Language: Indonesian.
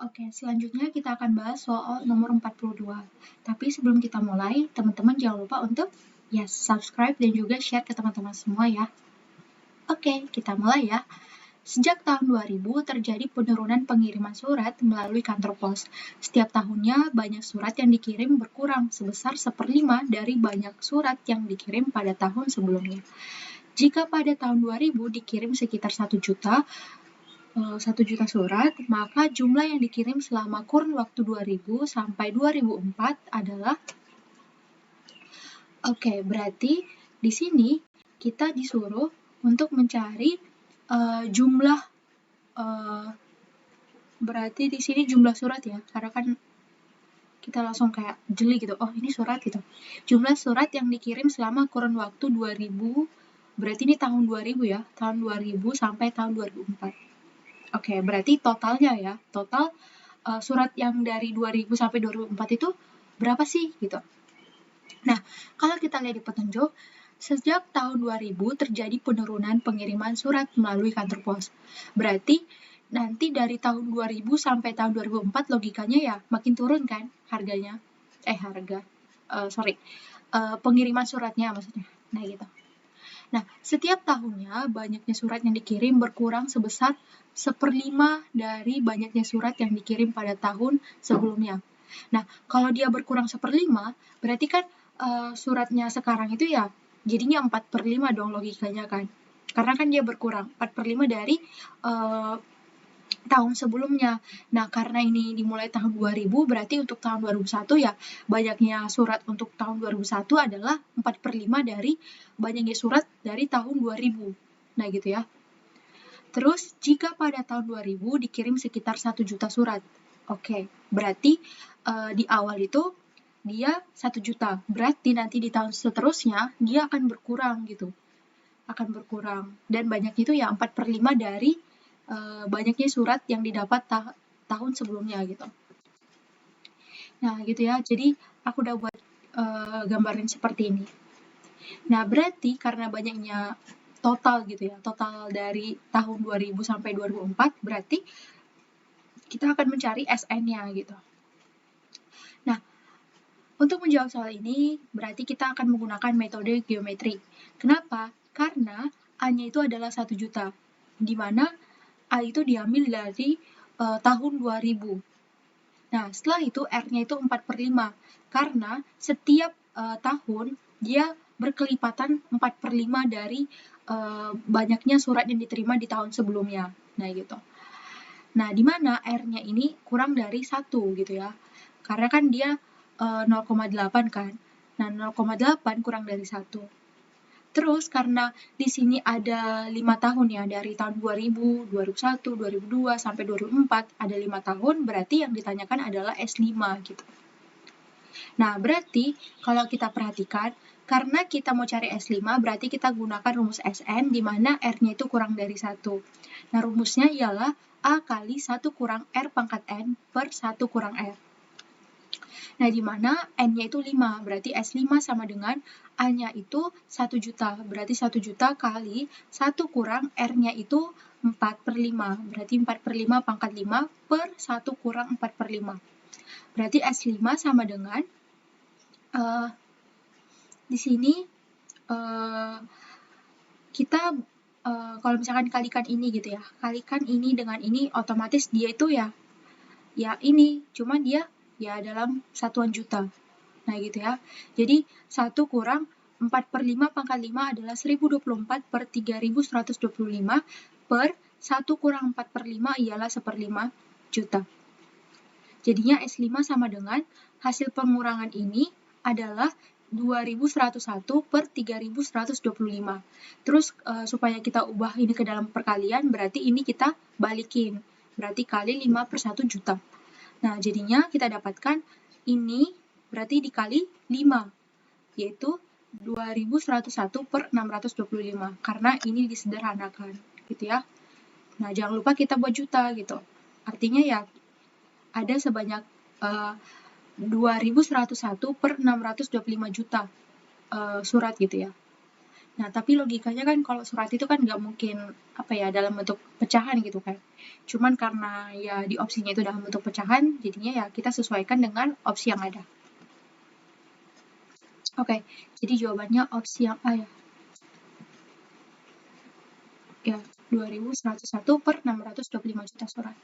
Oke, selanjutnya kita akan bahas soal nomor 42. Tapi sebelum kita mulai, teman-teman jangan lupa untuk subscribe dan juga share ke teman-teman semua ya. Oke, kita mulai ya. Sejak tahun 2000 terjadi penurunan pengiriman surat melalui kantor pos. Setiap tahunnya banyak surat yang dikirim berkurang sebesar 1/5 dari banyak surat yang dikirim pada tahun sebelumnya. Jika pada tahun 2000 dikirim sekitar 1 juta surat, maka jumlah yang dikirim selama kurun waktu 2000 sampai 2004 adalah berarti di sini kita disuruh untuk mencari jumlah berarti di sini jumlah surat ya, karena kan kita langsung kayak jeli gitu, oh ini surat gitu. Jumlah surat yang dikirim selama kurun waktu 2000, berarti ini tahun 2000 ya, tahun 2000 sampai tahun 2004. Oke, berarti totalnya ya, total surat yang dari 2000 sampai 2004 itu berapa sih gitu. Nah, kalau kita lihat di petunjuk, sejak tahun 2000 terjadi penurunan pengiriman surat melalui kantor pos. Berarti nanti dari tahun 2000 sampai tahun 2004 logikanya ya makin turun kan harganya. Pengiriman suratnya maksudnya. Nah gitu. Nah, setiap tahunnya banyaknya surat yang dikirim berkurang sebesar 1/5 dari banyaknya surat yang dikirim pada tahun sebelumnya. Nah, kalau dia berkurang 1/5, berarti kan suratnya sekarang itu ya jadinya 4/5 dong logikanya kan. Karena kan dia berkurang 4/5 dari tahun sebelumnya. Nah, karena ini dimulai tahun 2000, berarti untuk tahun 2001 ya banyaknya surat untuk tahun 2001 adalah 4/5 dari banyaknya surat dari tahun 2000. Nah, gitu ya. Terus, jika pada tahun 2000 dikirim sekitar 1 juta surat. Oke, berarti di awal itu dia 1 juta. Berarti nanti di tahun seterusnya dia akan berkurang gitu. Akan berkurang. Dan banyak itu ya 4/5 dari banyaknya surat yang didapat tahun sebelumnya gitu. Nah gitu ya, jadi aku udah buat gambaran seperti ini. Nah berarti karena banyaknya total gitu ya, total dari tahun 2000 sampai 2004, berarti kita akan mencari SN-nya gitu. Nah, untuk menjawab soal ini, berarti kita akan menggunakan metode geometri. Kenapa? Karena A-nya itu adalah 1 juta, di mana A itu diambil dari tahun 2000. Nah, setelah itu R-nya itu 4/5, karena setiap tahun dia berkelipatan 4/5 dari banyaknya surat yang diterima di tahun sebelumnya. Nah, gitu. Nah, di mana R-nya ini kurang dari 1 gitu ya. Karena kan dia 0,8 kan. Nah, 0,8 kurang dari 1. Terus karena di sini ada 5 tahun ya, dari tahun 2000, 2001, 2002, sampai 2004, ada 5 tahun, berarti yang ditanyakan adalah S5 gitu. Nah, berarti kalau kita perhatikan, karena kita mau cari S5, berarti kita gunakan rumus SN, di mana R-nya itu kurang dari 1. Nah, rumusnya ialah A kali 1 kurang R pangkat N per 1 kurang R. Nah, di mana N-nya itu 5, berarti S5 sama dengan A-nya itu 1 juta, berarti 1 juta kali 1 kurang R-nya itu 4/5, berarti 4/5 pangkat 5 per 1 kurang 4/5. Berarti S5 sama dengan, di sini kita kalau misalkan kalikan ini gitu ya, kalikan ini dengan ini, otomatis dia itu ya ini, cuma dia ya dalam satuan juta. Nah gitu ya. Jadi 1 kurang 4/5 pangkat 5 adalah 1024 per 3125 per 1 kurang 4/5 ialah 1/5 juta. Jadinya S5 sama dengan hasil pengurangan ini adalah 2101 per 3125. Terus supaya kita ubah ini ke dalam perkalian, berarti ini kita balikin. Berarti kali 5 per 1 juta. Nah, jadinya kita dapatkan ini berarti dikali 5, yaitu 2101 per 625, karena ini disederhanakan, gitu ya. Nah, jangan lupa kita buat juta, gitu. Artinya ya, ada sebanyak 2101 per 625 juta surat, gitu ya. Nah, tapi logikanya kan kalau surat itu kan nggak mungkin apa ya dalam bentuk pecahan gitu kan. Cuman karena ya di opsinya itu dalam bentuk pecahan, jadinya ya kita sesuaikan dengan opsi yang ada. Oke, jadi jawabannya opsi yang A ya. Ya, 2.101 per 625 juta surat.